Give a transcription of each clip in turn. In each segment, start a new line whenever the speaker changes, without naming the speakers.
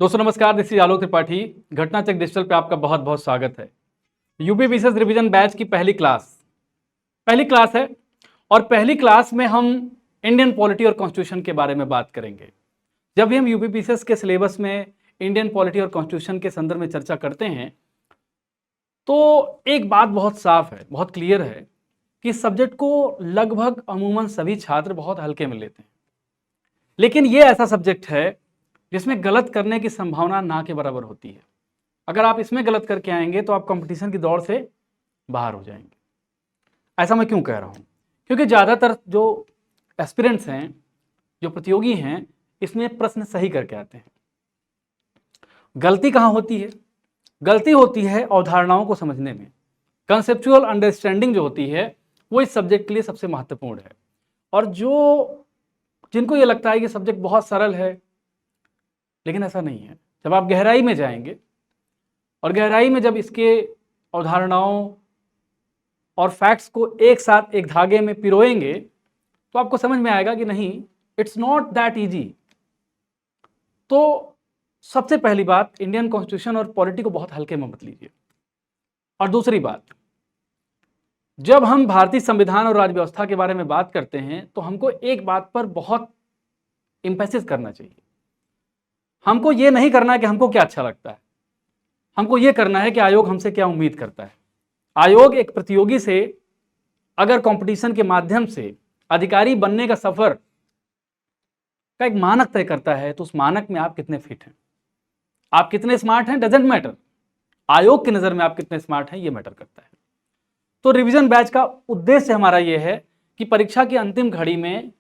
दोस्तों नमस्कार, this is Alok Tripathi. घटना चक डिजिटल पे आपका बहुत बहुत स्वागत है। यूपी विशेष रिवीजन बैच की पहली क्लास है और पहली क्लास में हम इंडियन पॉलिटी और कॉन्स्टिट्यूशन के बारे में बात करेंगे। जब भी हम यूपी विशेष के सिलेबस में इंडियन पॉलिटी और कॉन्स्टिट्यूशन के संदर्भ में चर्चा करते हैं तो एक बात बहुत साफ है, बहुत क्लियर है कि इस सब्जेक्ट को लगभग अमूमन सभी छात्र बहुत हल्के में लेते हैं। लेकिन ये ऐसा सब्जेक्ट है जिसमें गलत करने की संभावना ना के बराबर होती है। अगर आप इसमें गलत करके आएंगे तो आप कंपटीशन की दौड़ से बाहर हो जाएंगे। ऐसा मैं क्यों कह रहा हूं? क्योंकि ज़्यादातर जो एस्पिरेंट्स हैं, जो प्रतियोगी हैं, इसमें प्रश्न सही करके आते हैं। गलती कहाँ होती है? गलती होती है अवधारणाओं को समझने में। कंसेप्चुअल अंडरस्टैंडिंग जो होती है वो इस सब्जेक्ट के लिए सबसे महत्वपूर्ण है। और जिनको ये लगता है कि सब्जेक्ट बहुत सरल है, लेकिन ऐसा नहीं है। जब आप गहराई में जाएंगे और गहराई में जब इसके अवधारणाओं और फैक्ट्स को एक साथ एक धागे में पिरोएंगे तो आपको समझ में आएगा कि नहीं, इट्स नॉट दैट इजी। तो सबसे पहली बात, इंडियन कॉन्स्टिट्यूशन और पॉलिटी को बहुत हल्के में मत लीजिए। और दूसरी बात, जब हम भारतीय संविधान और राज्य व्यवस्था के बारे में बात करते हैं तो हमको एक बात पर बहुत एम्फेसिस करना चाहिए। हमको ये नहीं करना है कि हमको क्या अच्छा लगता है, हमको ये करना है कि आयोग हमसे क्या उम्मीद करता है। आयोग एक प्रतियोगी से अगर कंपटीशन के माध्यम से अधिकारी बनने का सफर का एक मानक तय करता है तो उस मानक में आप कितने फिट हैं, आप कितने स्मार्ट हैं, डजेंट मैटर। आयोग की नजर में आप कितने स्मार्ट हैं ये मैटर करता है। तो रिवीजन बैच का उद्देश्य हमारा यह है कि परीक्षा की अंतिम घड़ी में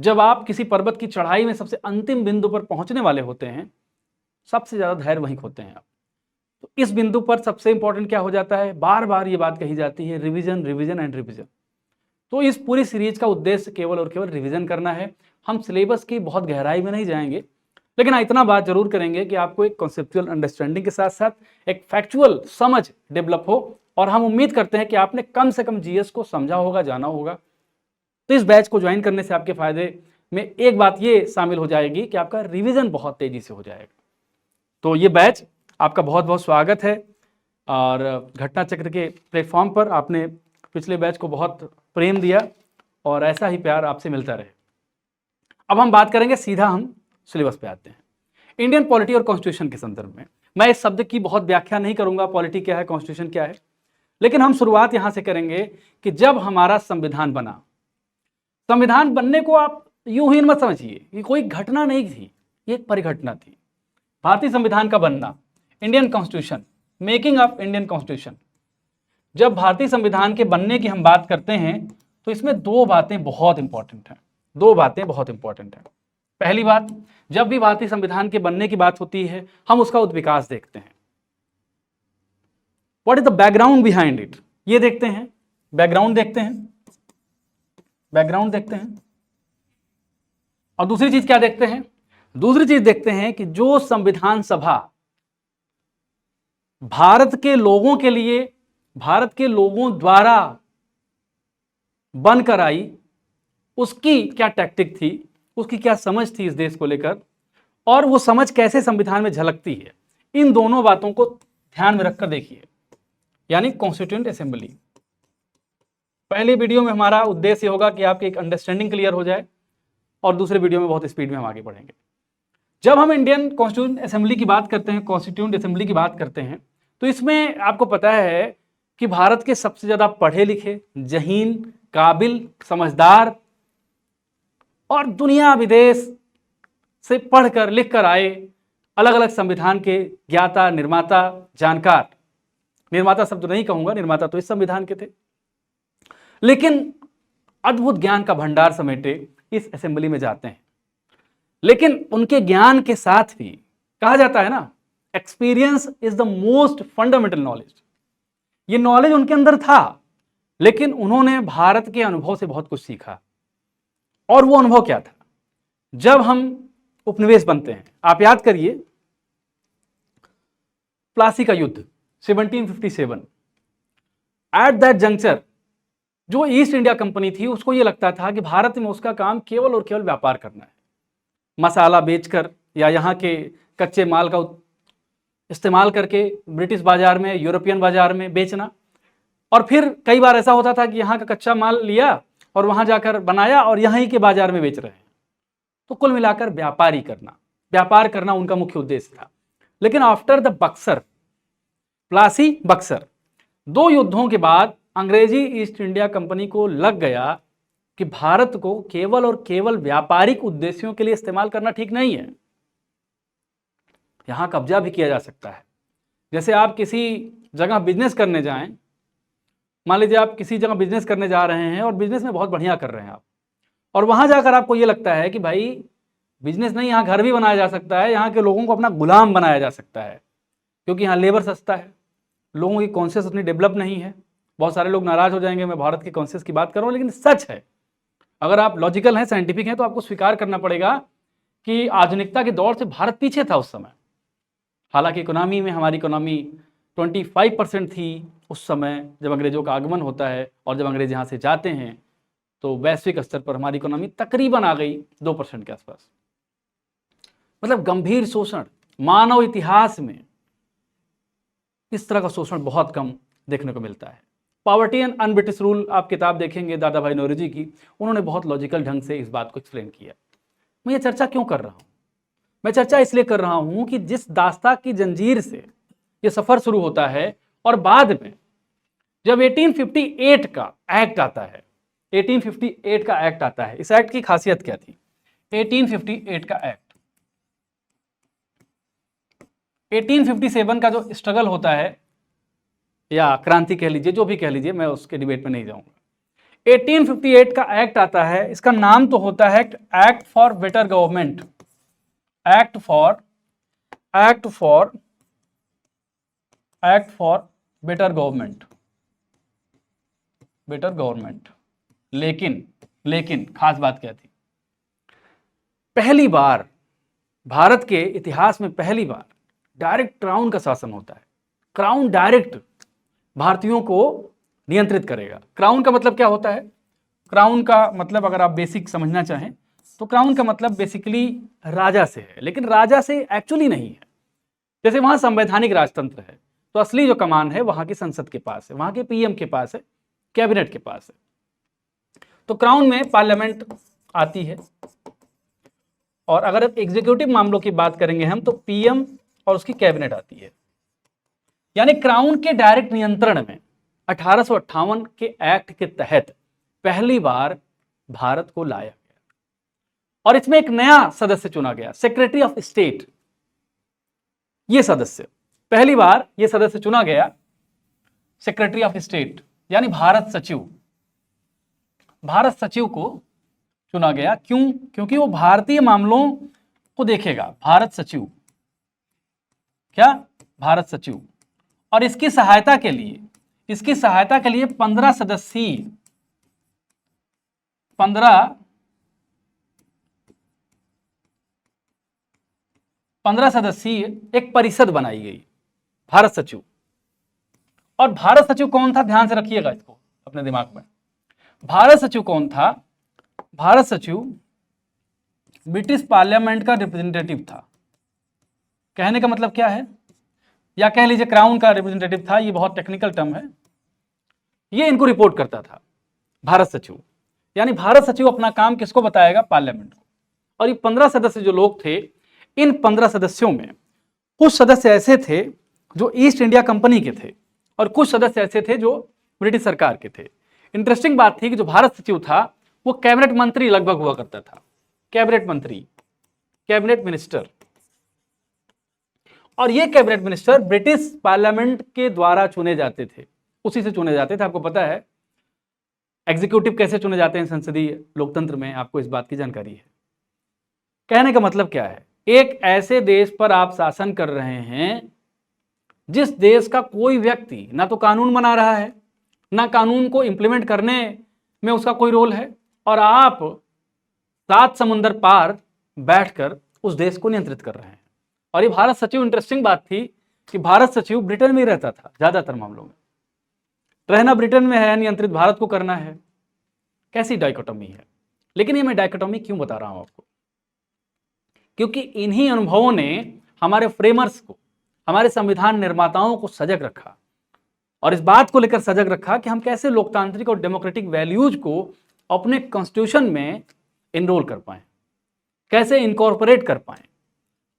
जब आप किसी पर्वत की चढ़ाई में सबसे अंतिम बिंदु पर पहुंचने वाले होते हैं, सबसे ज्यादा धैर्य वहीं खोते हैं आप। तो इस बिंदु पर सबसे इंपॉर्टेंट क्या हो जाता है? बार बार ये बात कही जाती है, रिवीजन रिवीजन एंड रिवीजन। तो इस पूरी सीरीज का उद्देश्य केवल और केवल रिवीजन करना है। हम सिलेबस की बहुत गहराई में नहीं जाएंगे, लेकिन इतना बात जरूर करेंगे कि आपको एक कॉन्सेप्चुअल अंडरस्टैंडिंग के साथ साथ एक फैक्चुअल समझ डेवलप हो। और हम उम्मीद करते हैं कि आपने कम से कम जीएस को समझा होगा, जाना होगा। तो इस बैच को ज्वाइन करने से आपके फायदे में एक बात ये शामिल हो जाएगी कि आपका रिवीजन बहुत तेजी से हो जाएगा। तो ये बैच आपका बहुत बहुत स्वागत है। और घटना चक्र के प्लेटफॉर्म पर आपने पिछले बैच को बहुत प्रेम दिया और ऐसा ही प्यार आपसे मिलता रहे। अब हम बात करेंगे, सीधा हम सिलेबस पे आते हैं। इंडियन पॉलिटी और कॉन्स्टिट्यूशन के संदर्भ में मैं इस शब्द की बहुत व्याख्या नहीं करूंगा, पॉलिटी क्या है, कॉन्स्टिट्यूशन क्या है, लेकिन हम शुरुआत यहां से करेंगे कि जब हमारा संविधान बना। संविधान बनने को आप यूं ही मत समझिए, ये कोई घटना नहीं थी, ये एक परिघटना थी। भारतीय संविधान का बनना, Indian constitution, making of Indian constitution. जब भारतीय संविधान के बनने की हम बात करते हैं तो इसमें दो बातें बहुत इंपॉर्टेंट हैं। पहली बात, जब भी भारतीय संविधान के बनने की बात होती है हम उसका उद्विकास देखते हैं। What is the background behind it, ये देखते हैं, बैकग्राउंड देखते हैं। और दूसरी चीज क्या देखते हैं? दूसरी चीज देखते हैं कि जो संविधान सभा भारत के लोगों के लिए, भारत के लोगों द्वारा बनकर आई, उसकी क्या टैक्टिक थी, उसकी क्या समझ थी इस देश को लेकर, और वो समझ कैसे संविधान में झलकती है। इन दोनों बातों को ध्यान में रखकर देखिए, यानी कॉन्स्टिट्यूएंट असेंबली। पहले वीडियो में हमारा उद्देश्य होगा कि आपकी एक अंडरस्टैंडिंग क्लियर हो जाए और दूसरे वीडियो में बहुत स्पीड में हम आगे बढ़ेंगे। जब हम इंडियन कॉन्स्टिट्यूएंट असेंबली की बात करते हैं, कॉन्स्टिट्यूएंट असेंबली की बात करते हैं, तो इसमें आपको पता है कि भारत के सबसे ज्यादा पढ़े लिखे, जहीन, काबिल, समझदार और दुनिया विदेश से पढ़कर लिखकर आए अलग अलग संविधान के ज्ञाता, निर्माता, जानकार, निर्माता शब्द नहीं कहूंगा, निर्माता तो इस संविधान के थे, लेकिन अद्भुत ज्ञान का भंडार समेटे इस असेंबली में जाते हैं। लेकिन उनके ज्ञान के साथ भी कहा जाता है ना, experience is the most fundamental knowledge. ये नॉलेज उनके अंदर था, लेकिन उन्होंने भारत के अनुभव से बहुत कुछ सीखा। और वो अनुभव क्या था? जब हम उपनिवेश बनते हैं, आप याद करिए प्लासी का युद्ध 1757। एट दैट जंक्चर जो ईस्ट इंडिया कंपनी थी उसको ये लगता था कि भारत में उसका काम केवल और केवल व्यापार करना है, मसाला बेचकर या यहाँ के कच्चे माल का इस्तेमाल करके ब्रिटिश बाजार में, यूरोपियन बाजार में बेचना। और फिर कई बार ऐसा होता था कि यहाँ का कच्चा माल लिया और वहाँ जाकर बनाया और यहीं के बाजार में बेच रहे हैं। तो कुल मिलाकर व्यापार करना उनका मुख्य उद्देश्य था। लेकिन आफ्टर द बक्सर, प्लासी बक्सर, 2 युद्धों के बाद अंग्रेजी ईस्ट इंडिया कंपनी को लग गया कि भारत को केवल और केवल व्यापारिक उद्देश्यों के लिए इस्तेमाल करना ठीक नहीं है, यहां कब्जा भी किया जा सकता है। जैसे आप किसी जगह बिजनेस करने जाएं, मान लीजिए आप किसी जगह बिजनेस करने जा रहे हैं और बिजनेस में बहुत बढ़िया कर रहे हैं आप, और वहां जाकर आपको ये लगता है कि भाई बिजनेस नहीं, यहाँ घर भी बनाया जा सकता है, यहाँ के लोगों को अपना गुलाम बनाया जा सकता है, क्योंकि यहाँ लेबर सस्ता है, लोगों की कॉन्शियस अपनी डेवलप नहीं है। बहुत सारे लोग नाराज हो जाएंगे मैं भारत की कॉन्शियस की बात कर रहा हूँ, लेकिन सच है। अगर आप लॉजिकल हैं, साइंटिफिक हैं, तो आपको स्वीकार करना पड़ेगा कि आधुनिकता के दौर से भारत पीछे था उस समय। हालांकि इकोनॉमी में हमारी इकोनॉमी 25% थी उस समय जब अंग्रेजों का आगमन होता है, और जब अंग्रेज यहाँ से जाते हैं तो वैश्विक स्तर पर हमारी इकोनॉमी तकरीबन आ गई 2% के आसपास। मतलब गंभीर शोषण, मानव इतिहास में इस तरह का शोषण बहुत कम देखने को मिलता है। पॉवर्टी एंड अनब्रिटिश रूल, आप किताब देखेंगे दादा भाई नौरोजी की, उन्होंने बहुत लॉजिकल ढंग से इस बात को एक्सप्लेन किया। मैं ये चर्चा क्यों कर रहा हूँ? मैं चर्चा इसलिए कर रहा हूँ कि जिस दास्ता की जंजीर से ये सफर शुरू होता है, और बाद में जब 1858 का एक्ट आता है, 1858 का एक्ट आता है, इस एक्ट की खासियत क्या थी? 1858 का एक्ट, 1857 का जो स्ट्रगल होता है या क्रांति कह लीजिए, जो भी कह लीजिए, मैं उसके डिबेट में नहीं जाऊंगा। 1858 का एक्ट आता है, इसका नाम तो होता है act for better government, act for better government. लेकिन खास बात क्या थी? पहली बार भारत के इतिहास में पहली बार डायरेक्ट क्राउन का शासन होता है। क्राउन डायरेक्ट भारतीयों को नियंत्रित करेगा। क्राउन का मतलब क्या होता है? क्राउन का मतलब अगर आप बेसिक समझना चाहें तो क्राउन का मतलब बेसिकली राजा से है, लेकिन राजा से एक्चुअली नहीं है। जैसे वहां संवैधानिक राजतंत्र है तो असली जो कमान है वहां की संसद के पास है, वहां के पीएम के पास है, कैबिनेट के पास है। तो क्राउन में पार्लियामेंट आती है, और अगर एग्जीक्यूटिव मामलों की बात करेंगे हम तो पीएम और उसकी कैबिनेट आती है। यानी क्राउन के डायरेक्ट नियंत्रण में 1858 के एक्ट के तहत पहली बार भारत को लाया गया, और इसमें एक नया सदस्य चुना गया, सेक्रेटरी ऑफ स्टेट। ये सदस्य पहली बार ये सदस्य चुना गया, सेक्रेटरी ऑफ स्टेट, यानी भारत सचिव। भारत सचिव को चुना गया, क्यों? क्योंकि वो भारतीय मामलों को देखेगा। भारत सचिव, क्या? भारत सचिव। और इसकी सहायता के लिए 15 सदस्यीय एक परिषद बनाई गई, भारत सचिव। और भारत सचिव कौन था? ध्यान से रखिएगा इसको अपने दिमाग में। भारत सचिव कौन था? भारत सचिव ब्रिटिश पार्लियामेंट का रिप्रेजेंटेटिव था। कहने का मतलब क्या है? या कह लीजिए क्राउन का रिप्रेजेंटेटिव था, ये बहुत टेक्निकल टर्म है। ये इनको रिपोर्ट करता था, भारत सचिव। यानी भारत सचिव अपना काम किसको बताएगा? पार्लियामेंट को। और ये 15 सदस्य जो लोग थे, इन 15 सदस्यों में कुछ सदस्य ऐसे थे जो ईस्ट इंडिया कंपनी के थे, और कुछ सदस्य ऐसे थे जो ब्रिटिश सरकार के थे। इंटरेस्टिंग बात थी कि जो भारत सचिव था वो कैबिनेट मंत्री लगभग हुआ करता था, कैबिनेट मंत्री, कैबिनेट मिनिस्टर। और ये कैबिनेट मिनिस्टर ब्रिटिश पार्लियामेंट के द्वारा चुने जाते थे, उसी से चुने जाते थे। आपको पता है एग्जीक्यूटिव कैसे चुने जाते हैं संसदीय लोकतंत्र में, आपको इस बात की जानकारी है। कहने का मतलब क्या है? एक ऐसे देश पर आप शासन कर रहे हैं जिस देश का कोई व्यक्ति ना तो कानून बना रहा है, ना कानून को इंप्लीमेंट करने में उसका कोई रोल है, और आप 7 समुंदर पार बैठकर उस देश को नियंत्रित कर रहे हैं। और ये भारत सचिव, इंटरेस्टिंग बात थी कि भारत सचिव ब्रिटेन में ही रहता था ज्यादातर मामलों में। रहना ब्रिटेन में है, नियंत्रित भारत को करना है। कैसी डाइकोटॉमी है? लेकिन ये मैं डाइकोटॉमी क्यों बता रहा हूं आपको? क्योंकि इन्हीं अनुभवों ने हमारे फ्रेमर्स को, हमारे संविधान निर्माताओं को सजग रखा और इस बात को लेकर सजग रखा कि हम कैसे लोकतांत्रिक और डेमोक्रेटिक वैल्यूज को अपने कॉन्स्टिट्यूशन में इनरोल कर पाएं, कैसे इनकॉर्पोरेट कर पाएं।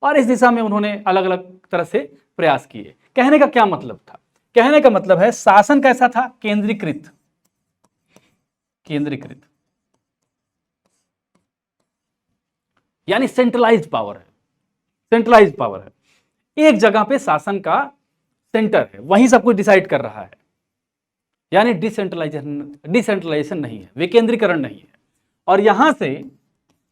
और इस दिशा में उन्होंने अलग अलग तरह से प्रयास किए। कहने का क्या मतलब था? कहने का मतलब है शासन कैसा था? केंद्रीकृत, केंद्रीकृत यानी सेंट्रलाइज्ड पावर है, सेंट्रलाइज्ड पावर है। एक जगह पे शासन का सेंटर है, वहीं सब कुछ डिसाइड कर रहा है, यानी डिसेंट्रलाइजेशन नहीं है, विकेंद्रीकरण नहीं है। और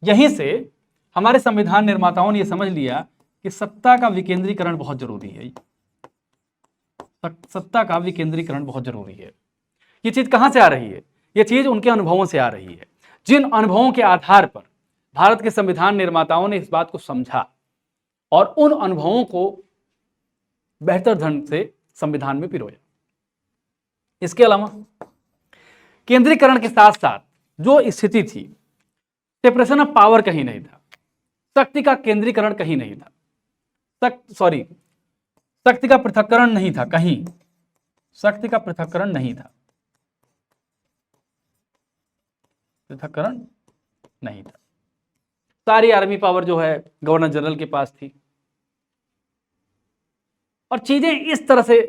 यहीं से हमारे संविधान निर्माताओं ने यह समझ लिया कि सत्ता का विकेंद्रीकरण बहुत जरूरी है, सत्ता का विकेंद्रीकरण बहुत जरूरी है। ये चीज कहां से आ रही है? ये चीज उनके अनुभवों से आ रही है, जिन अनुभवों के आधार पर भारत के संविधान निर्माताओं ने इस बात को समझा और उन अनुभवों को बेहतर ढंग से संविधान में पिरोया। इसके अलावा केंद्रीकरण के साथ साथ जो स्थिति थी, सेपरेशन ऑफ पावर कहीं नहीं था, शक्ति का केंद्रीकरण कहीं नहीं था, शक्ति का पृथक्करण नहीं था, कहीं शक्ति का पृथक्करण नहीं था, पृथक्करण नहीं था। सारी आर्मी पावर जो है गवर्नर जनरल के पास थी और चीजें इस तरह से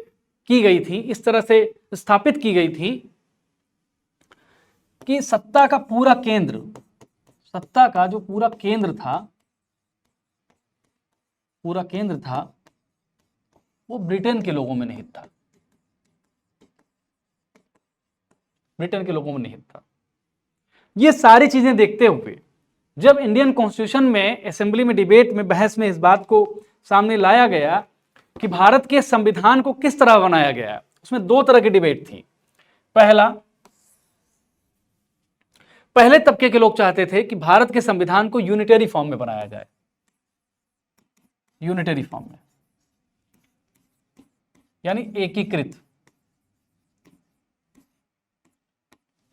की गई थी, इस तरह से स्थापित की गई थी कि सत्ता का पूरा केंद्र, सत्ता का जो पूरा केंद्र था वो ब्रिटेन के लोगों में निहित था, ब्रिटेन के लोगों में निहित था। ये सारी चीजें देखते हुए जब इंडियन कॉन्स्टिट्यूशन में असेंबली में डिबेट में बहस में इस बात को सामने लाया गया कि भारत के संविधान को किस तरह बनाया गया है, उसमें दो तरह की डिबेट थी। पहले तबके के लोग चाहते थे कि भारत के संविधान को यूनिटरी फॉर्म में बनाया जाए, यूनिटरी फॉर्म में यानी एकीकृत,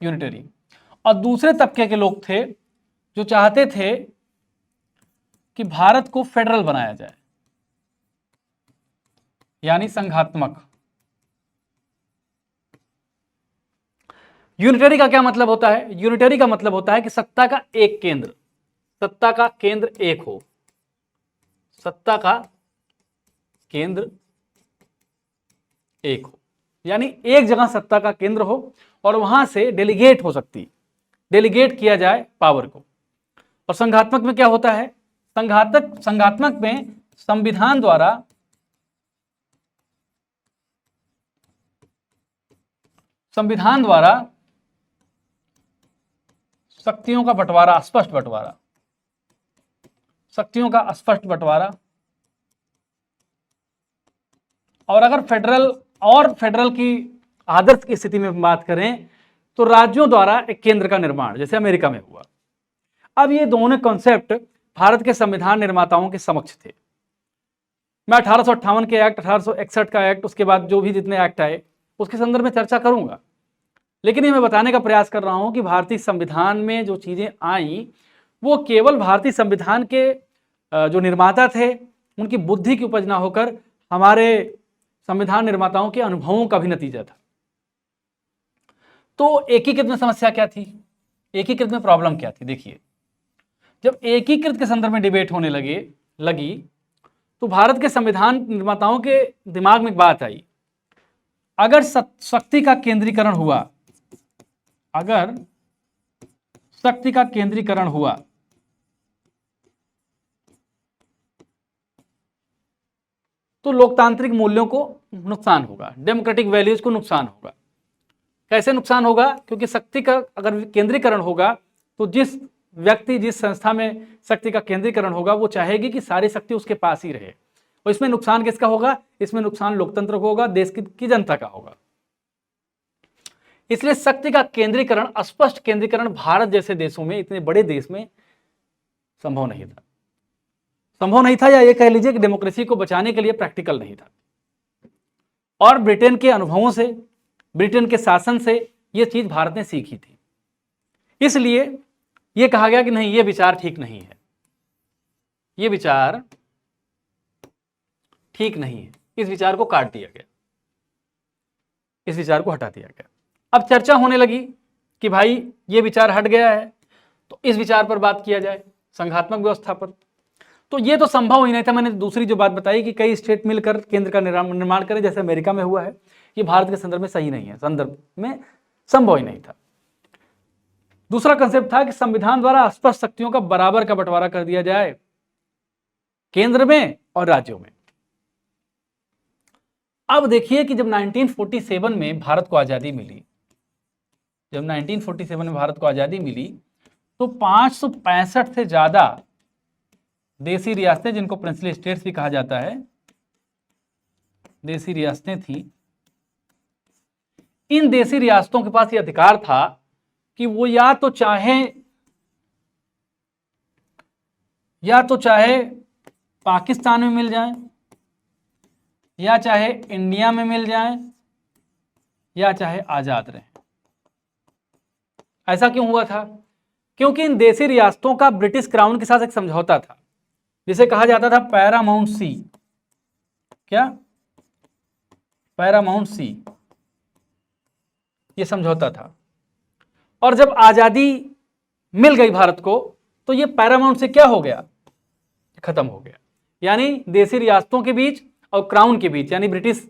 यूनिटरी। और दूसरे तबके के लोग थे जो चाहते थे कि भारत को फेडरल बनाया जाए, यानी संघात्मक। यूनिटरी का क्या मतलब होता है? यूनिटरी का मतलब होता है कि सत्ता का एक केंद्र, सत्ता का केंद्र एक हो, सत्ता का केंद्र एक हो, यानी एक जगह सत्ता का केंद्र हो और वहां से डेलीगेट हो सकती, डेलीगेट किया जाए पावर को। और संघात्मक में क्या होता है? संघात्मक में संविधान द्वारा शक्तियों का बंटवारा, स्पष्ट बंटवारा, शक्तियों का स्पष्ट बंटवारा। और अगर फेडरल की आदर्श की स्थिति में बात करें तो राज्यों द्वारा एक केंद्र का निर्माण, जैसे अमेरिका में हुआ। अब ये दोनों कॉन्सेप्ट भारत के संविधान निर्माताओं के समक्ष थे। मैं 1858 के एक्ट, 1861 का एक्ट, उसके बाद जो भी जितने एक्ट आए उसके संदर्भ में चर्चा करूंगा, लेकिन ये मैं बताने का प्रयास कर रहा हूं कि भारतीय संविधान में जो चीजें आई वो केवल भारतीय संविधान के जो निर्माता थे उनकी बुद्धि की उपज ना होकर हमारे संविधान निर्माताओं के अनुभवों का भी नतीजा था। तो एकीकृत में समस्या क्या थी? एकीकृत में प्रॉब्लम क्या थी? देखिए, जब एकीकृत के संदर्भ में डिबेट होने लगी तो भारत के संविधान निर्माताओं के दिमाग में एक बात आई, अगर शक्ति का केंद्रीकरण हुआ, अगर शक्ति का केंद्रीकरण हुआ तो लोकतांत्रिक मूल्यों को नुकसान होगा, डेमोक्रेटिक वैल्यूज को नुकसान होगा। कैसे नुकसान होगा? क्योंकि शक्ति का अगर केंद्रीकरण होगा तो जिस व्यक्ति, जिस संस्था में शक्ति का केंद्रीकरण होगा वो चाहेगी कि सारी शक्ति उसके पास ही रहे। और इसमें नुकसान किसका होगा? इसमें नुकसान लोकतंत्र को होगा, देश की जनता का होगा। इसलिए शक्ति का केंद्रीकरण, स्पष्ट केंद्रीकरण भारत जैसे देशों में, इतने बड़े देश में संभव नहीं था, या ये कह लीजिए कि डेमोक्रेसी को बचाने के लिए प्रैक्टिकल नहीं था। और ब्रिटेन के अनुभवों से, ब्रिटेन के शासन से यह चीज भारत ने सीखी थी। इसलिए यह कहा गया कि नहीं, यह विचार ठीक नहीं है, यह विचार ठीक नहीं है। इस विचार को काट दिया गया, इस विचार को हटा दिया गया। अब चर्चा होने लगी कि भाई ये विचार हट गया है तो इस विचार पर बात किया जाए, संघात्मक व्यवस्था पर। तो ये तो संभव ही नहीं था। मैंने दूसरी जो बात बताई कि कई स्टेट मिलकर केंद्र का निर्माण करें, जैसे अमेरिका में हुआ है, ये भारत के संदर्भ में सही नहीं है, संदर्भ में संभव ही नहीं था। दूसरा कंसेप्ट था कि संविधान द्वारा स्पष्ट शक्तियों का बराबर का बंटवारा कर दिया जाए, केंद्र में और राज्यों में। अब देखिए कि जब 1947 में भारत को आजादी मिली, जब 1947 में भारत को आजादी मिली तो 565 से ज्यादा देसी रियासतें, जिनको प्रिंसली स्टेट्स भी कहा जाता है, देसी रियासतें थी। इन देसी रियासतों के पास यह अधिकार था कि वो या तो चाहे पाकिस्तान में मिल जाएं, या चाहे इंडिया में मिल जाएं, या चाहे आजाद रहें। ऐसा क्यों हुआ था? क्योंकि इन देसी रियासतों का ब्रिटिश क्राउन के साथ एक समझौता था, जिसे कहा जाता था पैरामाउंट सी। क्या? पैरामाउंट सी, ये समझौता था। और जब आजादी मिल गई भारत को तो ये पैरामाउंट से क्या हो गया? खत्म हो गया। यानी देसी रियासतों के बीच और क्राउन के बीच, यानी ब्रिटिश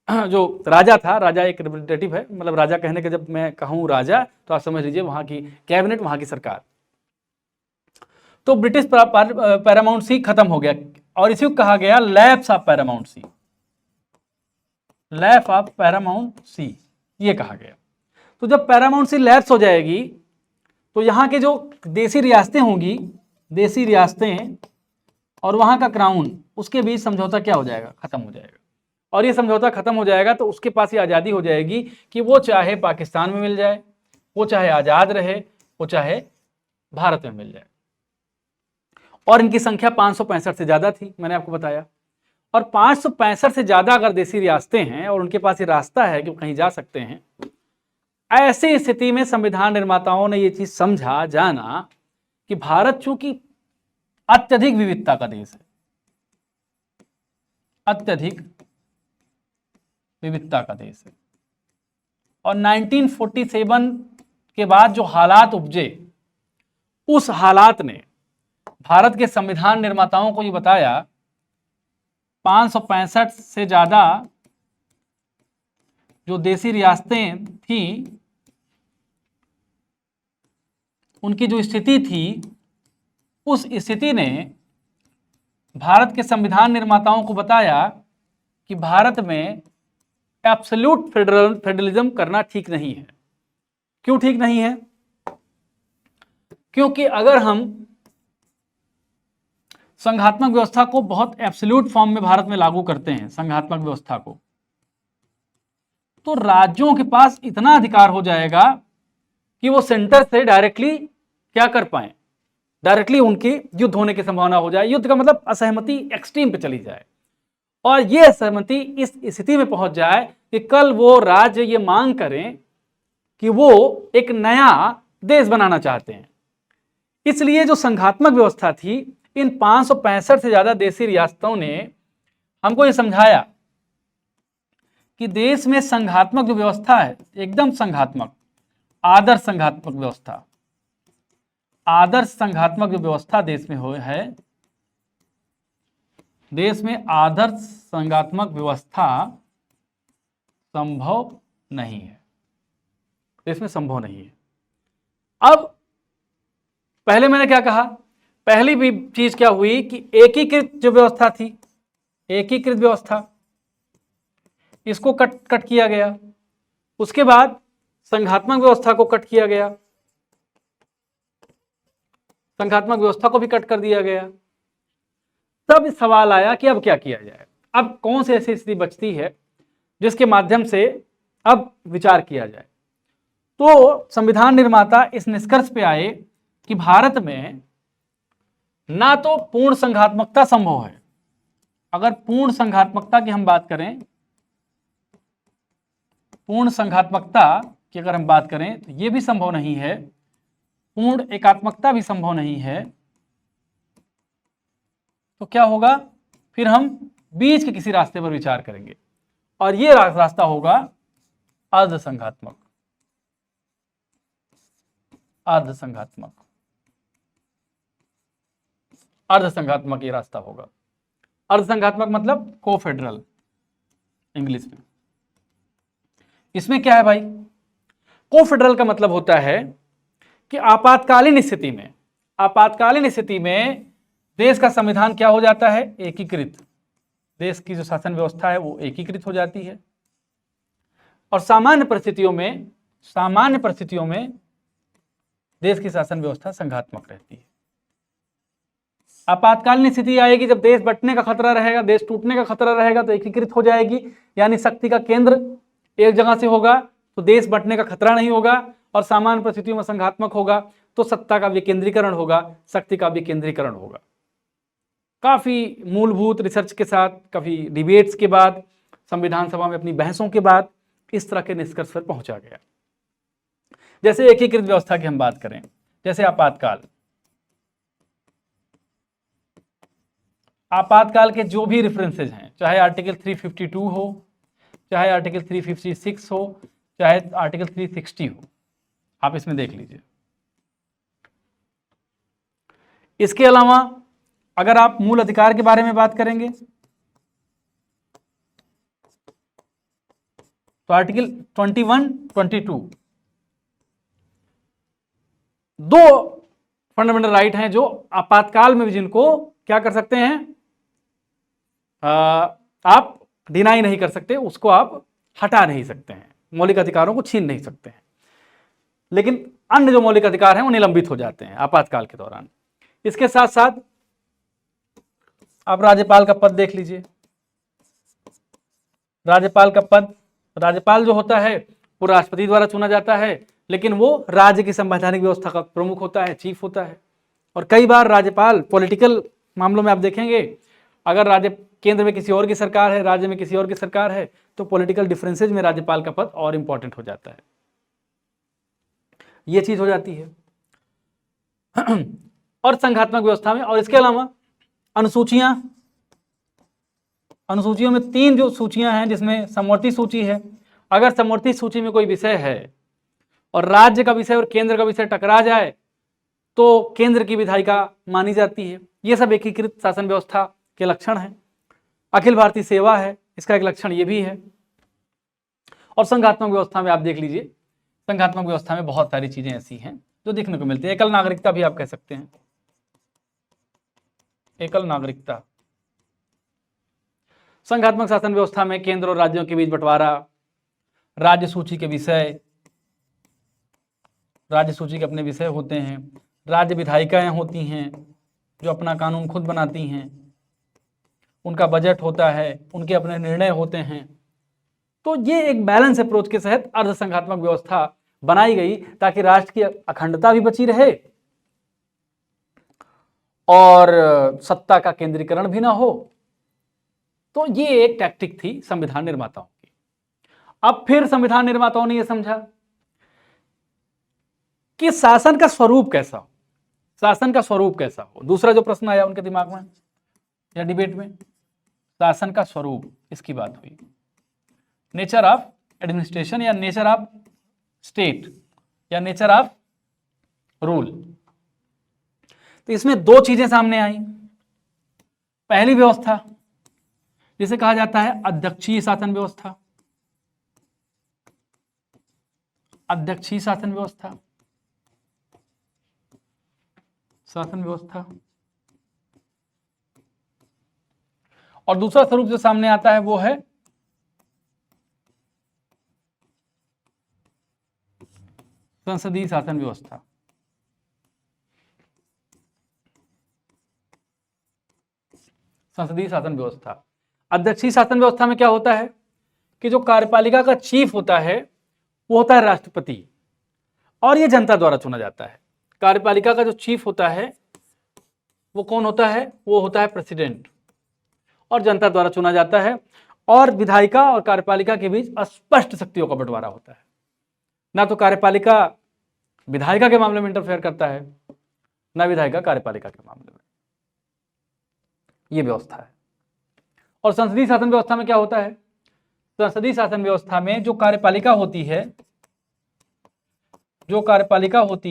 जो राजा था, राजा एक रिप्रेजेंटेटिव है, मतलब राजा कहने के जब मैं कहूं राजा तो आप समझ लीजिए वहां की कैबिनेट, वहां की सरकार। तो ब्रिटिश पैरामाउंट सी खत्म हो गया और इसी को कहा गया lapse of paramountcy, lapse of paramountcy, ये कहा गया। तो जब पैरामाउंट सी लैप्स हो जाएगी तो यहाँ के जो देसी रियासतें होंगी, देसी रियासतें और वहां का क्राउन, उसके बीच समझौता क्या हो जाएगा? खत्म हो जाएगा। और ये समझौता खत्म हो जाएगा तो उसके पास ये आज़ादी हो जाएगी कि वो चाहे पाकिस्तान में मिल जाए, वो चाहे आज़ाद रहे, वो चाहे भारत में मिल जाए। और इनकी संख्या 565 से ज़्यादा थी, मैंने आपको बताया। और 565 से ज़्यादा अगर देसी रियासतें हैं और उनके पास ये रास्ता है कि वो कहीं जा सकते हैं, ऐसी स्थिति में संविधान निर्माताओं ने ये चीज़ समझा, जाना कि भारत चूंकि अत्यधिक विविधता का देश है, अत्यधिक विविधता का देश है, और 1947 के बाद जो हालात उपजे, उस हालात ने भारत के संविधान निर्माताओं को ये बताया 565 से ज्यादा जो देसी रियासतें थी, उनकी जो स्थिति थी, उस स्थिति ने भारत के संविधान निर्माताओं को बताया कि भारत में एब्सोल्यूट फेडरलिज्म करना ठीक नहीं है। क्यों ठीक नहीं है? क्योंकि अगर हम संघात्मक व्यवस्था को बहुत एब्सोल्यूट फॉर्म में भारत में लागू करते हैं, संघात्मक व्यवस्था को, तो राज्यों के पास इतना अधिकार हो जाएगा कि वो सेंटर से डायरेक्टली क्या कर पाए, डायरेक्टली उनकी युद्ध होने की संभावना हो जाए। युद्ध का मतलब असहमति एक्सट्रीम पे चली जाए, और ये असहमति इस स्थिति में पहुंच जाए कि कल वो राज्य ये मांग करें कि वो एक नया देश बनाना चाहते हैं। इसलिए जो संघात्मक व्यवस्था थी, इन 565 से ज्यादा देसी रियासतों ने हमको ये समझाया कि देश में संघात्मक जो व्यवस्था है, एकदम संघात्मक, आदर्श संघात्मक व्यवस्था, आदर्श संघात्मक जो व्यवस्था देश में हो है, देश में आदर्श संघात्मक व्यवस्था संभव नहीं है, देश में संभव नहीं है। अब पहले मैंने क्या कहा, पहली भी चीज क्या हुई कि एकीकृत जो व्यवस्था थी, एकीकृत व्यवस्था, इसको कट किया गया। उसके बाद संघात्मक व्यवस्था को कट किया गया, संघात्मक व्यवस्था को भी कट कर दिया गया। तब सवाल आया कि अब क्या किया जाए, अब कौन सी ऐसी स्थिति बचती है जिसके माध्यम से अब विचार किया जाए। तो संविधान निर्माता इस निष्कर्ष पे आए कि भारत में ना तो पूर्ण संघात्मकता संभव है, अगर पूर्ण संघात्मकता की हम बात करें, पूर्ण संघात्मकता की अगर हम बात करें तो यह भी संभव नहीं है, पूर्ण एकात्मकता भी संभव नहीं है। तो क्या होगा, फिर हम बीच के किसी रास्ते पर विचार करेंगे और ये रास्ता होगा अर्धसंघात्मक। अर्धसंघात्मक, अर्धसंघात्मक ये रास्ता होगा। अर्धसंघात्मक मतलब कोफेडरल इंग्लिश में। इसमें क्या है भाई, कोफेडरल का मतलब होता है कि आपातकालीन स्थिति में देश का संविधान क्या हो जाता है, एकीकृत। देश की जो शासन व्यवस्था है वो एकीकृत हो जाती है और सामान्य परिस्थितियों में देश की शासन व्यवस्था संघात्मक रहती है। आपातकालीन स्थिति आएगी जब देश बंटने का खतरा रहेगा, देश टूटने का खतरा रहेगा, तो एकीकृत हो जाएगी, यानी शक्ति का केंद्र एक जगह से होगा तो देश बंटने का खतरा नहीं होगा, और सामान्य परिस्थितियों में संघात्मक होगा तो सत्ता का विकेंद्रीकरण होगा, शक्ति का विकेंद्रीकरण होगा। काफी मूलभूत रिसर्च के साथ, काफी डिबेट्स के बाद, संविधान सभा में अपनी बहसों के बाद इस तरह के निष्कर्ष पर पहुंचा गया। जैसे एकीकृत व्यवस्था की हम बात करें, जैसे आपातकाल के जो भी रेफरेंसेज हैं, चाहे आर्टिकल 352 हो, चाहे आर्टिकल 356 हो, चाहे आर्टिकल 360 हो, आप इसमें देख लीजिए। इसके अलावा अगर आप मूल अधिकार के बारे में बात करेंगे तो आर्टिकल 21, 22 दो फंडामेंटल राइट हैं जो आपातकाल में भी जिनको क्या कर सकते हैं, आप डिनाई नहीं कर सकते, उसको आप हटा नहीं सकते हैं, मौलिक अधिकारों को छीन नहीं सकते हैं, लेकिन अन्य जो मौलिक अधिकार हैं वो निलंबित हो जाते हैं आपातकाल के दौरान। इसके साथ साथ आप राज्यपाल का पद देख लीजिए। राज्यपाल का पद, राज्यपाल जो होता है वो राष्ट्रपति द्वारा चुना जाता है, लेकिन वो राज्य की संवैधानिक व्यवस्था का प्रमुख होता है, चीफ होता है। और कई बार राज्यपाल पॉलिटिकल मामलों में आप देखेंगे, अगर राज्य केंद्र में किसी और की सरकार है, राज्य में किसी और की सरकार है, तो पॉलिटिकल डिफरेंसेज में राज्यपाल का पद और इंपॉर्टेंट हो जाता है, ये चीज हो जाती है। और संघात्मक व्यवस्था में, और इसके अलावा अनुसूचियों में 3 जो सूचियां हैं, जिसमें समवर्ती सूची है। अगर समवर्ती सूची में कोई विषय है और राज्य का विषय और केंद्र का विषय टकरा जाए तो केंद्र की विधायिका मानी जाती है। ये सब एकीकृत शासन व्यवस्था के लक्षण हैं। अखिल भारतीय सेवा है, इसका एक लक्षण ये भी है। और संघात्मक व्यवस्था में आप देख लीजिए, संघात्मक व्यवस्था में बहुत सारी चीजें ऐसी हैं जो देखने को मिलती है। एकल नागरिकता भी आप कह सकते हैं, एकल नागरिकता। संघात्मक शासन व्यवस्था में केंद्र और राज्यों के बीच बंटवारा, राज्य सूची के विषय, राज्य सूची के अपने विषय होते हैं, राज्य विधायिकाएं होती हैं जो अपना कानून खुद बनाती हैं, उनका बजट होता है, उनके अपने निर्णय होते हैं। तो ये एक बैलेंस अप्रोच के तहत अर्धसंघात्मक व्यवस्था बनाई गई ताकि राष्ट्र की अखंडता भी बची रहे और सत्ता का केंद्रीकरण भी ना हो। तो ये एक टैक्टिक थी संविधान निर्माताओं की। अब फिर संविधान निर्माताओं ने यह समझा कि शासन का स्वरूप कैसा हो, शासन का स्वरूप कैसा हो। दूसरा जो प्रश्न आया उनके दिमाग में या डिबेट में, शासन का स्वरूप, इसकी बात हुई। नेचर ऑफ एडमिनिस्ट्रेशन या नेचर ऑफ स्टेट या नेचर ऑफ रूल। तो इसमें 2 चीजें सामने आई। पहली व्यवस्था जिसे कहा जाता है अध्यक्षीय शासन व्यवस्था, अध्यक्षीय शासन व्यवस्था, शासन व्यवस्था। और दूसरा स्वरूप जो सामने आता है वो है संसदीय शासन व्यवस्था। संसदीय शासन व्यवस्था, अध्यक्षीय शासन व्यवस्था में क्या होता है कि जो कार्यपालिका का चीफ होता है वो होता है राष्ट्रपति, और ये जनता द्वारा चुना जाता है। कार्यपालिका का जो चीफ होता है वो कौन होता है, वो होता है प्रेसिडेंट, और जनता द्वारा चुना जाता है। और विधायिका और कार्यपालिका के बीच स्पष्ट शक्तियों का बंटवारा होता है। ना तो कार्यपालिका विधायिका के मामले में इंटरफेयर करता है, ना विधायिका कार्यपालिका के मामले में। यह व्यवस्था है। और संसदीय शासन व्यवस्था में क्या होता है? संसदीय शासन व्यवस्था में जो कार्यपालिका होती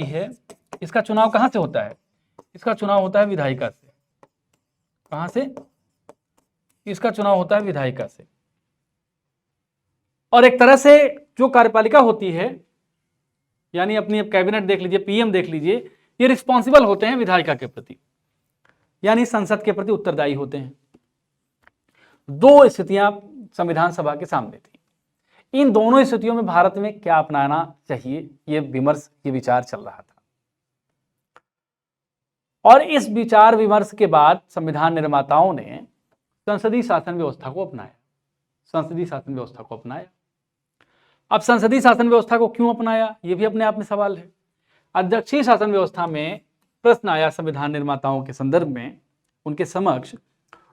है, इसका चुनाव कहां से होता है? इसका चुनाव होता है विधायिका से। कहां से? इसका चुनाव होता है विधायिका से। और एक तरह से जो कार्यपालिका होती है, यानी अपनी अब कैबिनेट देख लीजिए, पीएम देख लीजिए, ये रिस्पॉन्सिबल होते हैं विधायिका के प्रति, यानी संसद के प्रति उत्तरदायी होते हैं। दो स्थितियां संविधान सभा के सामने थी। इन दोनों स्थितियों में भारत में क्या अपनाना चाहिए, ये विचार चल रहा था। और इस विचार विमर्श के बाद संविधान निर्माताओं ने संसदीय शासन व्यवस्था को अपनाया। अब संसदीय शासन व्यवस्था को क्यों अपनाया, यह भी अपने आप में सवाल है। अध्यक्षीय शासन व्यवस्था में प्रश्न आया संविधान निर्माताओं के संदर्भ में उनके समक्ष,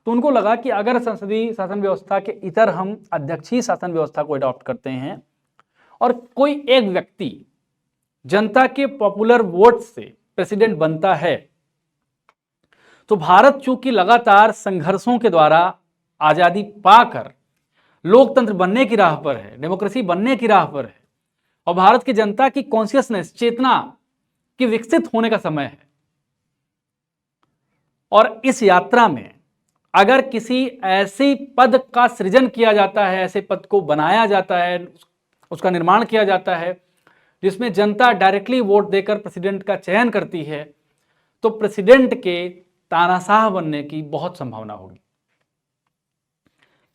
तो उनको लगा कि अगर संसदीय शासन व्यवस्था के इतर हम अध्यक्षीय शासन व्यवस्था को अडॉप्ट करते हैं और कोई एक व्यक्ति जनता के पॉपुलर वोट से प्रेसिडेंट बनता है, तो भारत चूंकि लगातार संघर्षों के द्वारा आजादी पाकर लोकतंत्र बनने की राह पर है, डेमोक्रेसी बनने की राह पर है, और भारत की जनता की कॉन्शियसनेस, चेतना की विकसित होने का समय है। और इस यात्रा में अगर किसी ऐसे पद का सृजन किया जाता है, ऐसे पद को बनाया जाता है, उसका निर्माण किया जाता है जिसमें जनता डायरेक्टली वोट देकर प्रेसिडेंट का चयन करती है, तो प्रेसिडेंट के तानाशाह बनने की बहुत संभावना होगी।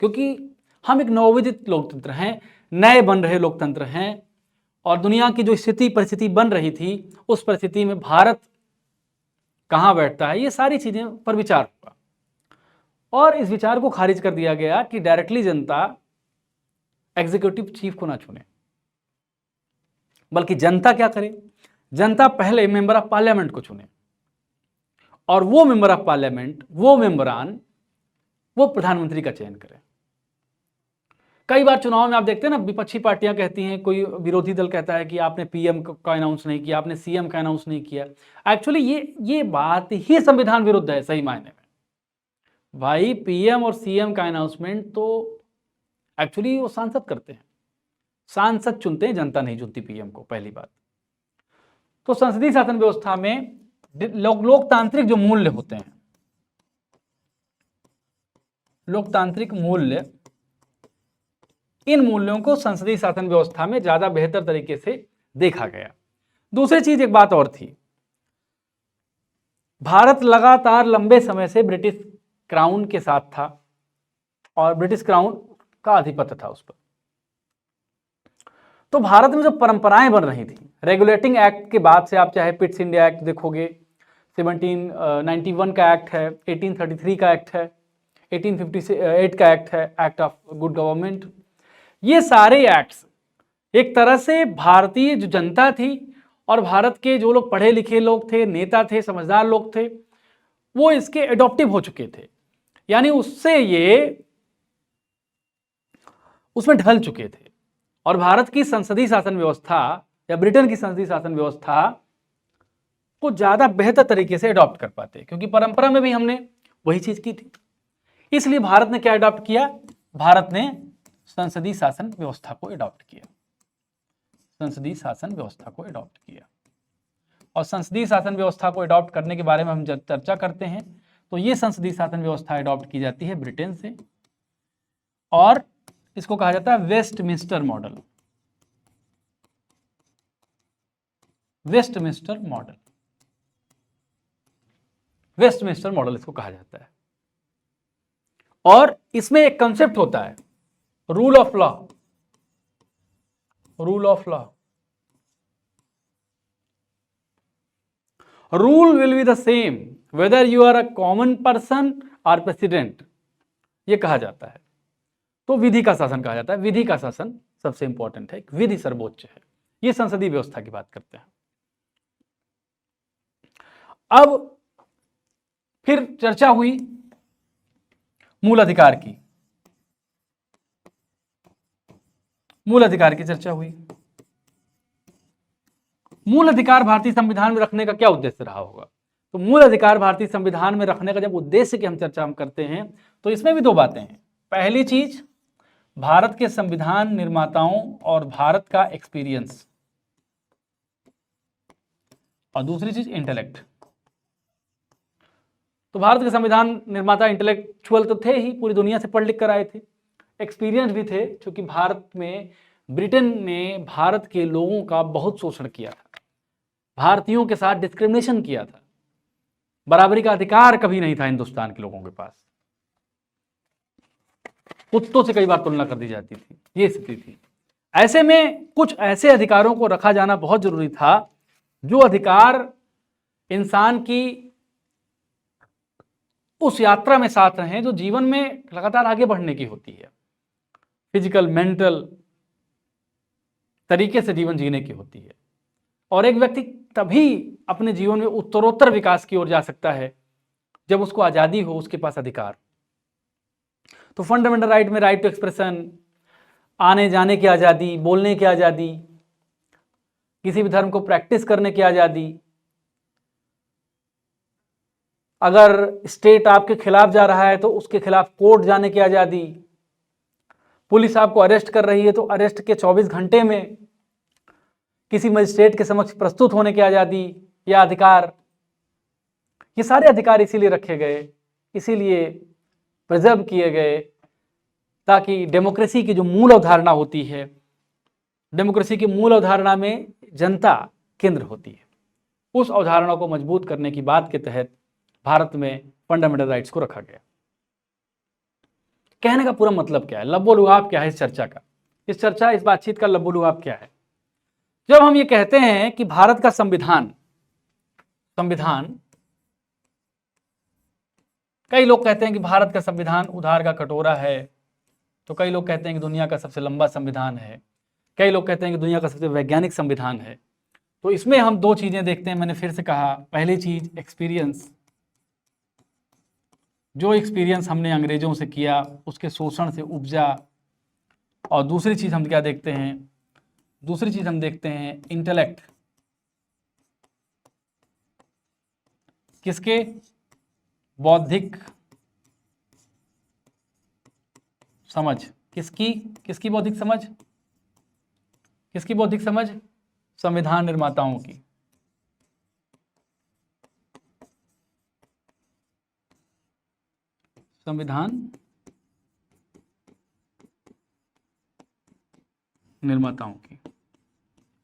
क्योंकि हम एक नवोदित लोकतंत्र हैं, नए बन रहे लोकतंत्र हैं, और दुनिया की जो परिस्थिति बन रही थी, उस परिस्थिति में भारत कहां बैठता है, ये सारी चीजें पर विचार हुआ। और इस विचार को खारिज कर दिया गया कि डायरेक्टली जनता एग्जीक्यूटिव चीफ को ना चुने, बल्कि जनता क्या करे, जनता पहले मेंबर ऑफ पार्लियामेंट को चुने, और वो मेंबर ऑफ पार्लियामेंट, वो मेंबरान, वो प्रधानमंत्री का चयन करे। कई बार चुनाव में आप देखते हैं ना, विपक्षी पार्टियां कहती हैं, कोई विरोधी दल कहता है कि आपने पीएम का अनाउंस नहीं किया, आपने सीएम का अनाउंस नहीं किया। एक्चुअली ये बात ही संविधान विरुद्ध है सही मायने में। भाई, पीएम और सीएम का अनाउंसमेंट तो एक्चुअली वो सांसद करते हैं, सांसद चुनते हैं, जनता नहीं चुनती पीएम को, पहली बात। तो संसदीय शासन व्यवस्था में लोकतांत्रिक जो मूल्य होते हैं, लोकतांत्रिक मूल्य, इन मूल्यों को संसदीय शासन व्यवस्था में ज्यादा बेहतर तरीके से देखा गया। दूसरी चीज, एक बात और थी, भारत लगातार लंबे समय से ब्रिटिश क्राउन के साथ था और ब्रिटिश क्राउन का आधिपत्य था उस पर। तो भारत में जो परंपराएं बन रही थी, रेगुलेटिंग एक्ट के बाद से, आप चाहे पिट्स इंडिया एक्ट देखोगे, 1791 का एक्ट है, 1833 का एक्ट है, 1858 का एक्ट है, एक्ट ऑफ गुड गवर्नमेंट, ये सारे एक्ट्स एक तरह से भारतीय जो जनता थी और भारत के जो लोग पढ़े लिखे लोग थे, नेता थे, समझदार लोग थे, वो इसके एडॉप्टिव हो चुके थे, यानी उसमें ढल चुके थे। और भारत की संसदीय शासन व्यवस्था या ब्रिटेन की संसदीय शासन व्यवस्था को ज्यादा बेहतर तरीके से अडॉप्ट कर पाते, क्योंकि परंपरा में भी हमने वही चीज की थी। इसलिए भारत ने क्या अडॉप्ट किया? भारत ने संसदीय शासन व्यवस्था को अडॉप्ट किया, संसदीय शासन व्यवस्था को अडॉप्ट किया। और संसदीय शासन व्यवस्था को अडॉप्ट करने के बारे में हम जब चर्चा करते हैं, तो ये संसदीय शासन व्यवस्था अडॉप्ट की जाती है ब्रिटेन से, और इसको कहा जाता है Westminster model. Westminster model, Westminster model इसको कहा जाता है। और इसमें एक कंसेप्ट होता है, rule of law. Rule of law, rule will be the same whether you are a common person और प्रेसिडेंट, ये कहा जाता है। तो विधि का शासन कहा जाता है। विधि का शासन सबसे इंपॉर्टेंट है, विधि सर्वोच्च है। ये संसदीय व्यवस्था की बात करते हैं। अब फिर चर्चा हुई मूल अधिकार की। मूल अधिकार की चर्चा हुई। मूल अधिकार भारतीय संविधान में रखने का क्या उद्देश्य रहा होगा? तो मूल अधिकार भारतीय संविधान में रखने का जब उद्देश्य की हम चर्चा करते हैं, तो इसमें भी दो बातें हैं। पहली चीज भारत के संविधान निर्माताओं और भारत का एक्सपीरियंस, और दूसरी चीज इंटेलेक्ट। तो भारत के संविधान निर्माता इंटेलेक्चुअल तो थे ही, पूरी दुनिया से पढ़ लिख कर आए थे, एक्सपीरियंस भी थे, क्योंकि भारत में ब्रिटेन ने भारत के लोगों का बहुत शोषण किया था, भारतीयों के साथ डिस्क्रिमिनेशन किया था, बराबरी का अधिकार कभी नहीं था हिंदुस्तान के लोगों के पास, कुत्तों से कई बार तुलना कर दी जाती थी, ये स्थिति थी। ऐसे में कुछ ऐसे अधिकारों को रखा जाना बहुत जरूरी था जो अधिकार इंसान की उस यात्रा में साथ रहें जो जीवन में लगातार आगे बढ़ने की होती है, फिजिकल मेंटल तरीके से जीवन जीने की होती है। और एक व्यक्ति तभी अपने जीवन में उत्तरोत्तर विकास की ओर जा सकता है जब उसको आज़ादी हो, उसके पास अधिकार। तो फंडामेंटल राइट में राइट टू एक्सप्रेशन, आने जाने की आज़ादी, बोलने की आज़ादी, किसी भी धर्म को प्रैक्टिस करने की आज़ादी, अगर स्टेट आपके खिलाफ जा रहा है तो उसके खिलाफ कोर्ट जाने की आज़ादी, पुलिस आपको अरेस्ट कर रही है तो अरेस्ट के 24 घंटे में किसी मजिस्ट्रेट के समक्ष प्रस्तुत होने की आज़ादी या अधिकार, ये सारे अधिकार इसीलिए रखे गए, इसीलिए प्रिजर्व किए गए ताकि डेमोक्रेसी की जो मूल अवधारणा होती है, डेमोक्रेसी की मूल अवधारणा में जनता केंद्र होती है, उस अवधारणा को मजबूत करने की बात के तहत भारत में फंडामेंटल राइट्स को रखा गया। कहने का पूरा मतलब क्या है, लब्बो-लुआब क्या है इस चर्चा का, इस बातचीत का लब्बो-लुआब क्या है? जब हम ये कहते हैं कि भारत का संविधान, कई लोग कहते हैं कि भारत का संविधान उधार का कटोरा है, तो कई लोग कहते हैं कि दुनिया का सबसे लंबा संविधान है, कई लोग कहते हैं कि दुनिया का सबसे वैज्ञानिक संविधान है। तो इसमें हम दो चीजें देखते हैं, मैंने फिर से कहा, पहली चीज एक्सपीरियंस, जो एक्सपीरियंस हमने अंग्रेजों से किया उसके शोषण से उपजा, और दूसरी चीज हम क्या देखते हैं, दूसरी चीज हम देखते हैं इंटेलेक्ट, किसके, बौद्धिक समझ, किसकी बौद्धिक समझ, किसकी बौद्धिक समझ, संविधान निर्माताओं की। संविधान निर्माताओं की,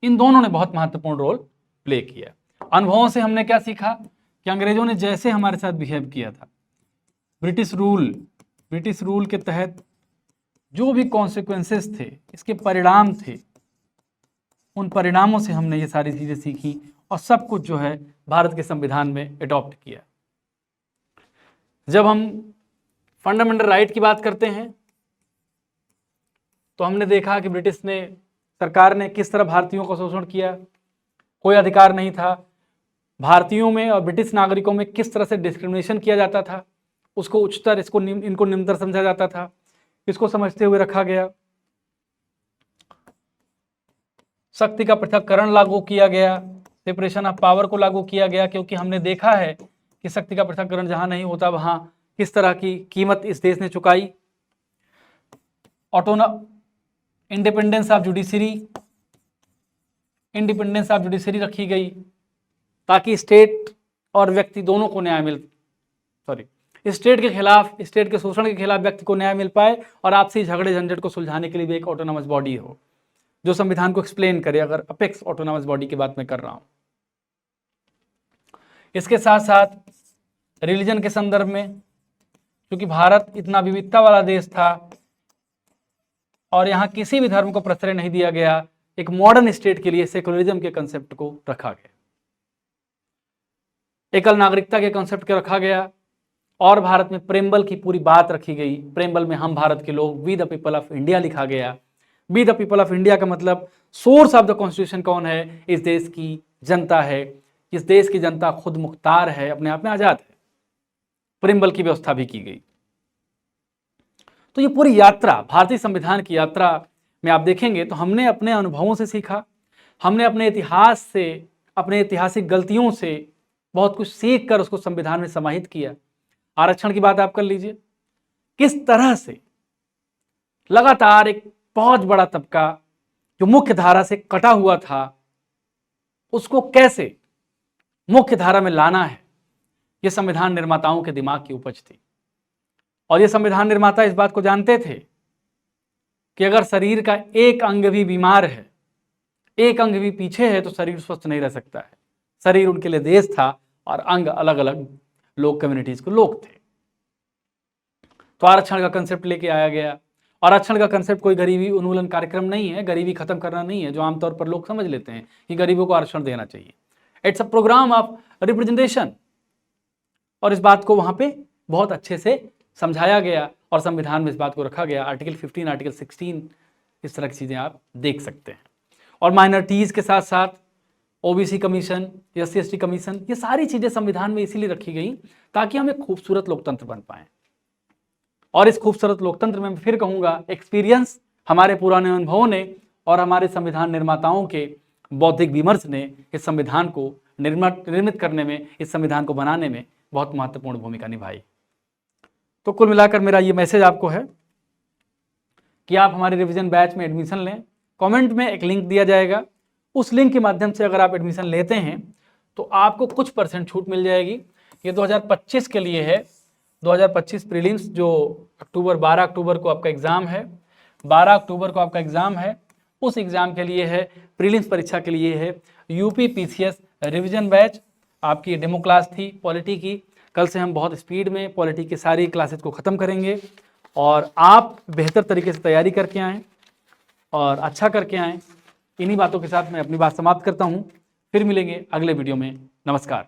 इन दोनों ने बहुत महत्वपूर्ण रोल प्ले किया। अनुभवों से हमने क्या सीखा कि अंग्रेजों ने जैसे हमारे साथ बिहेव किया था, ब्रिटिश रूल के तहत जो भी कॉन्सिक्वेंसेस थे, इसके परिणाम थे, उन परिणामों से हमने ये सारी चीजें सीखी और सब कुछ जो है भारत के संविधान में अडॉप्ट किया। जब हम फंडामेंटल राइट की बात करते हैं तो हमने देखा कि ब्रिटिश सरकार ने किस तरह भारतीयों का शोषण किया, कोई अधिकार नहीं था भारतीयों में, और ब्रिटिश नागरिकों में किस तरह से डिस्क्रिमिनेशन किया जाता था, उसको उच्चतर, इनको निम्नतर समझा जाता था, इसको समझते हुए रखा गया। शक्ति का पृथक्करण लागू किया गया, सेपरेशन ऑफ पावर को लागू किया गया, क्योंकि हमने देखा है कि शक्ति का पृथक्करण जहां नहीं होता वहां किस तरह की कीमत इस देश ने चुकाई। इंडिपेंडेंस ऑफ जुडिशरी रखी गई ताकि स्टेट और व्यक्ति दोनों को न्याय स्टेट के शोषण के खिलाफ व्यक्ति को न्याय मिल पाए और आपसी झगड़े झंझट को सुलझाने के लिए भी एक ऑटोनॉमस बॉडी हो जो संविधान को एक्सप्लेन करे, अगर अपेक्स ऑटोनॉमस बॉडी की बात मैं कर रहा हूं। इसके साथ साथ रिलीजन के संदर्भ में, क्योंकि भारत इतना विविधता वाला देश था और यहाँ किसी भी धर्म को प्रश्रय नहीं दिया गया, एक मॉडर्न स्टेट के लिए सेकुलरिज्म के कंसेप्ट को रखा गया, एकल नागरिकता के कंसेप्ट को रखा गया, और भारत में प्रेमबल की पूरी बात रखी गई। प्रेमबल में हम भारत के लोग, we the people of India लिखा गया। We the people of India का मतलब सोर्स ऑफ द कॉन्स्टिट्यूशन कौन है, इस देश की जनता है, इस देश की जनता खुद मुख्तार है, अपने आप में आजाद है। प्रेमबल की व्यवस्था भी की गई। तो ये पूरी यात्रा, भारतीय संविधान की यात्रा में आप देखेंगे तो हमने अपने अनुभवों से सीखा, हमने अपने इतिहास से, अपने ऐतिहासिक गलतियों से बहुत कुछ सीख कर उसको संविधान में समाहित किया। आरक्षण की बात आप कर लीजिए, किस तरह से लगातार एक बहुत बड़ा तबका जो मुख्य धारा से कटा हुआ था, उसको कैसे मुख्य धारा में लाना है, यह संविधान निर्माताओं के दिमाग की उपज थी। और ये संविधान निर्माता इस बात को जानते थे कि अगर शरीर का एक अंग भी बीमार है, एक अंग भी पीछे है, तो शरीर स्वस्थ नहीं रह सकता है। शरीर उनके लिए देश था और अंग अलग अलग लोग, कम्युनिटीज के लोग थे। तो आरक्षण का कंसेप्ट लेके आया गया। और आरक्षण का कंसेप्ट कोई गरीबी उन्मूलन कार्यक्रम नहीं है, गरीबी खत्म करना नहीं है, जो आमतौर पर लोग समझ लेते हैं कि गरीबों को आरक्षण देना चाहिए। It's a programme of representation. और इस बात को वहां पे बहुत अच्छे से समझाया गया और संविधान में इस बात को रखा गया। आर्टिकल 15, आर्टिकल 16, इस तरह की चीजें आप देख सकते हैं। और माइनॉरिटीज के साथ साथ ओबीसी कमीशन, SC/ST कमीशन, ये सारी चीजें संविधान में इसीलिए रखी गई ताकि हम एक खूबसूरत लोकतंत्र बन पाए। और इस खूबसूरत लोकतंत्र में मैं फिर कहूंगा, एक्सपीरियंस, हमारे पुराने अनुभवों ने और हमारे संविधान निर्माताओं के बौद्धिक विमर्श ने इस संविधान को निर्मित करने में, इस संविधान को बनाने में बहुत महत्वपूर्ण भूमिका निभाई। तो कुल मिलाकर मेरा ये मैसेज आपको है कि आप हमारे रिवीजन बैच में एडमिशन लें। कमेंट में एक लिंक दिया जाएगा, उस लिंक के माध्यम से अगर आप एडमिशन लेते हैं तो आपको कुछ % छूट मिल जाएगी। ये 2025 के लिए है, 2025 प्रीलिम्स, जो 12 अक्टूबर को आपका एग्ज़ाम है, 12 अक्टूबर को आपका एग्ज़ाम है, उस एग्ज़ाम के लिए है, प्रीलिम्स परीक्षा के लिए है यूपी PCS रिवीजन बैच। आपकी डेमो क्लास थी पॉलिटी की। कल से हम बहुत स्पीड में पॉलिटी की सारी क्लासेस को ख़त्म करेंगे और आप बेहतर तरीके से तैयारी करके आएँ और अच्छा करके आएँ। इन्हीं बातों के साथ मैं अपनी बात समाप्त करता हूँ। फिर मिलेंगे अगले वीडियो में। नमस्कार।